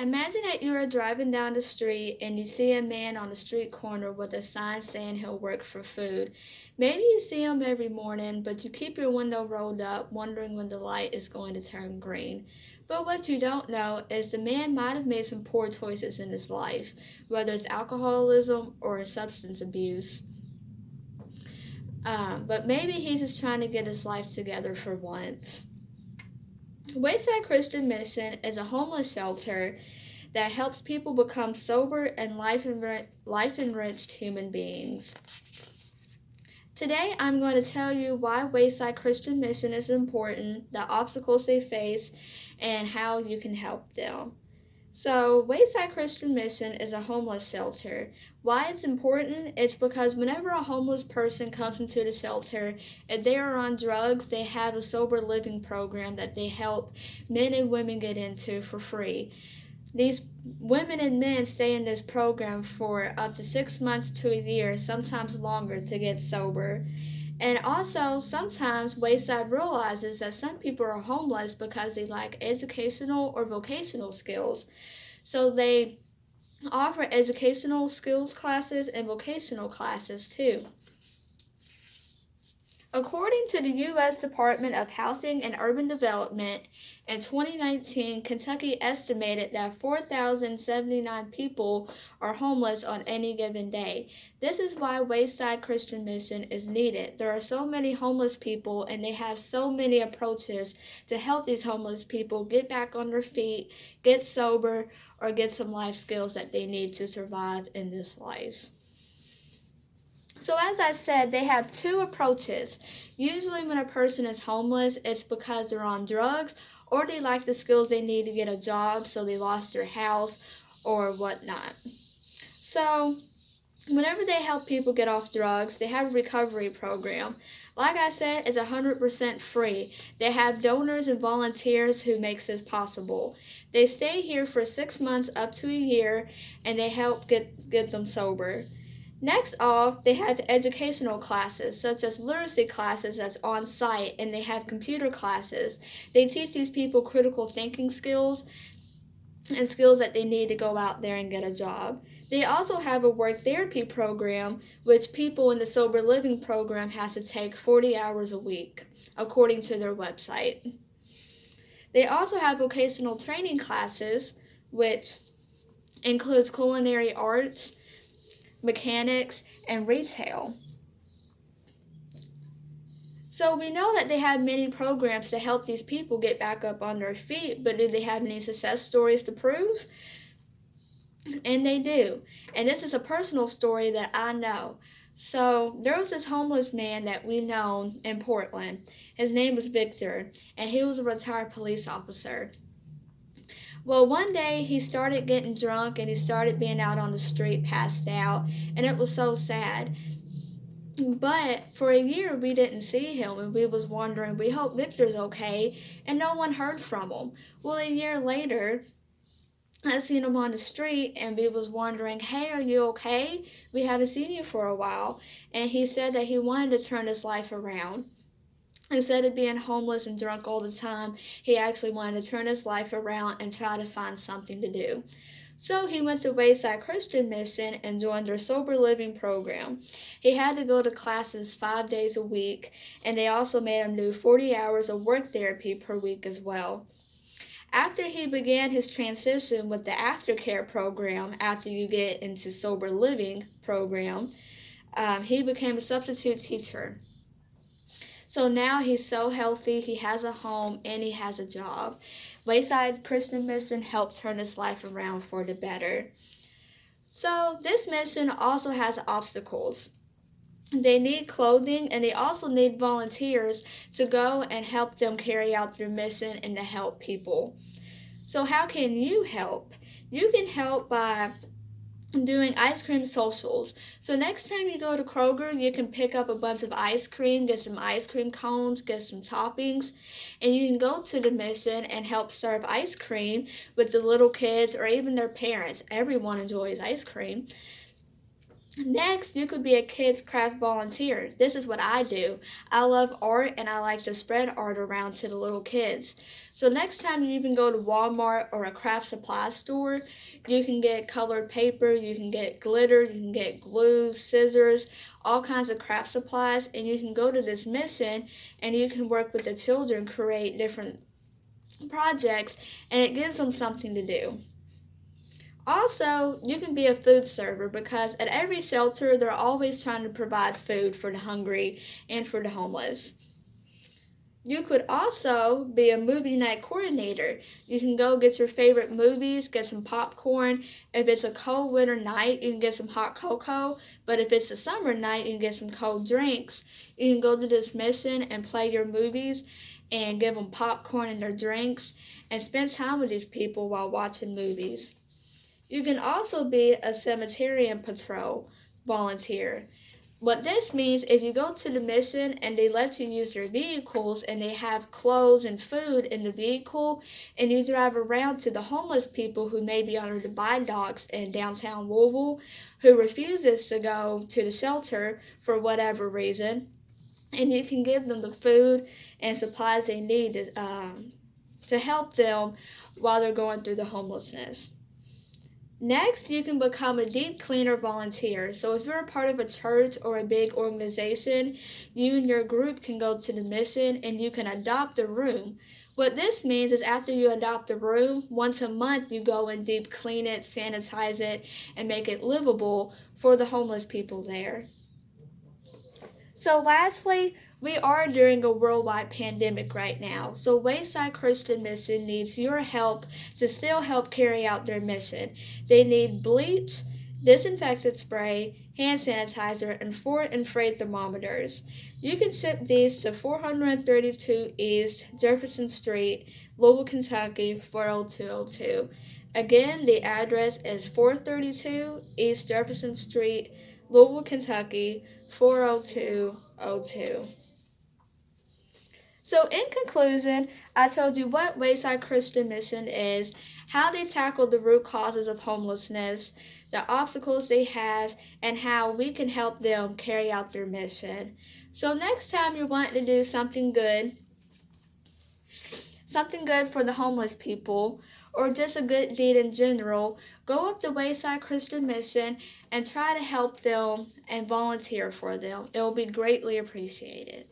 Imagine that you are driving down the street and you see a man on the street corner with a sign saying he'll work for food. Maybe you see him every morning, but you keep your window rolled up, wondering when the light is going to turn green. But what you don't know is the man might have made some poor choices in his life, whether it's alcoholism or substance abuse. But maybe he's just trying to get his life together for once. Wayside Christian Mission is a homeless shelter that helps people become sober and life enriched human beings. Today, I'm going to tell you why Wayside Christian Mission is important, the obstacles they face, and how you can help them. So, Wayside Christian Mission is a homeless shelter. Why it's important? It's because whenever a homeless person comes into the shelter, if they are on drugs, they have a sober living program that they help men and women get into for free. These women and men stay in this program for up to 6 months to a year, sometimes longer, to get sober. And also, sometimes Wayside realizes that some people are homeless because they lack educational or vocational skills. So they offer educational skills classes and vocational classes too. According to the U.S. Department of Housing and Urban Development, in 2019, Kentucky estimated that 4,079 people are homeless on any given day. This is why Wayside Christian Mission is needed. There are so many homeless people, and they have so many approaches to help these homeless people get back on their feet, get sober, or get some life skills that they need to survive in this life. So as I said, they have two approaches. Usually when a person is homeless, it's because they're on drugs or they lack the skills they need to get a job, so they lost their house or whatnot. So whenever they help people get off drugs, they have a recovery program. Like I said, it's 100% free. They have donors and volunteers who makes this possible. They stay here for 6 months up to a year, and they help get them sober. Next off, they have educational classes, such as literacy classes that's on site, and they have computer classes. They teach these people critical thinking skills and skills that they need to go out there and get a job. They also have a work therapy program, which people in the sober living program has to take 40 hours a week, according to their website. They also have vocational training classes, which includes culinary arts, mechanics, and retail. So we know that they have many programs to help these people get back up on their feet, but do they have any success stories to prove? And they do. And this is a personal story that I know. So there was this homeless man that we know in Portland. His name was Victor, and he was a retired police officer. Well, one day he started getting drunk and he started being out on the street passed out, and it was so sad. But for a year we didn't see him, and we was wondering, we hope Victor's okay, and no one heard from him. Well, a year later, I seen him on the street, and we was wondering, hey, are you okay? We haven't seen you for a while. And he said that he wanted to turn his life around. Instead of being homeless and drunk all the time, he actually wanted to turn his life around and try to find something to do. So he went to Wayside Christian Mission and joined their sober living program. He had to go to classes 5 days a week, and they also made him do 40 hours of work therapy per week as well. After he began his transition with the aftercare program, after you get into sober living program, he became a substitute teacher. So now he's so healthy, he has a home, and he has a job. Wayside Christian Mission helped turn his life around for the better. So this mission also has obstacles. They need clothing, and they also need volunteers to go and help them carry out their mission and to help people. So how can you help? You can help by doing ice cream socials. So next time you go to Kroger, you can pick up a bunch of ice cream, get some ice cream cones, get some toppings, and you can go to the mission and help serve ice cream with the little kids or even their parents. Everyone enjoys ice cream. Next, you could be a kids craft volunteer. This is what I do. I love art and I like to spread art around to the little kids. So next time you even go to Walmart or a craft supply store, you can get colored paper, you can get glitter, you can get glue, scissors, all kinds of craft supplies, and you can go to this mission and you can work with the children, create different projects, and it gives them something to do. Also, you can be a food server because at every shelter, they're always trying to provide food for the hungry and for the homeless. You could also be a movie night coordinator. You can go get your favorite movies, get some popcorn. If it's a cold winter night, you can get some hot cocoa. But if it's a summer night, you can get some cold drinks. You can go to this mission and play your movies and give them popcorn and their drinks and spend time with these people while watching movies. You can also be a cemeterian patrol volunteer. What this means is you go to the mission and they let you use their vehicles and they have clothes and food in the vehicle and you drive around to the homeless people who may be under the viaducts in downtown Louisville who refuses to go to the shelter for whatever reason, and you can give them the food and supplies they need to help them while they're going through the homelessness. Next, you can become a deep cleaner volunteer. So if you're a part of a church or a big organization, you and your group can go to the mission and you can adopt a room. What this means is after you adopt a room, once a month you go and deep clean it, sanitize it, and make it livable for the homeless people there. So lastly, we are during a worldwide pandemic right now. So Wayside Christian Mission needs your help to still help carry out their mission. They need bleach, disinfectant spray, hand sanitizer, and 4 infrared thermometers. You can ship these to 432 East Jefferson Street, Louisville, Kentucky 40202. Again, the address is 432 East Jefferson Street, Louisville, Kentucky 40202. So, in conclusion, I told you what Wayside Christian Mission is, how they tackle the root causes of homelessness, the obstacles they have, and how we can help them carry out their mission. So, next time you're wanting to do something good for the homeless people, or just a good deed in general, go up to Wayside Christian Mission and try to help them and volunteer for them. It will be greatly appreciated.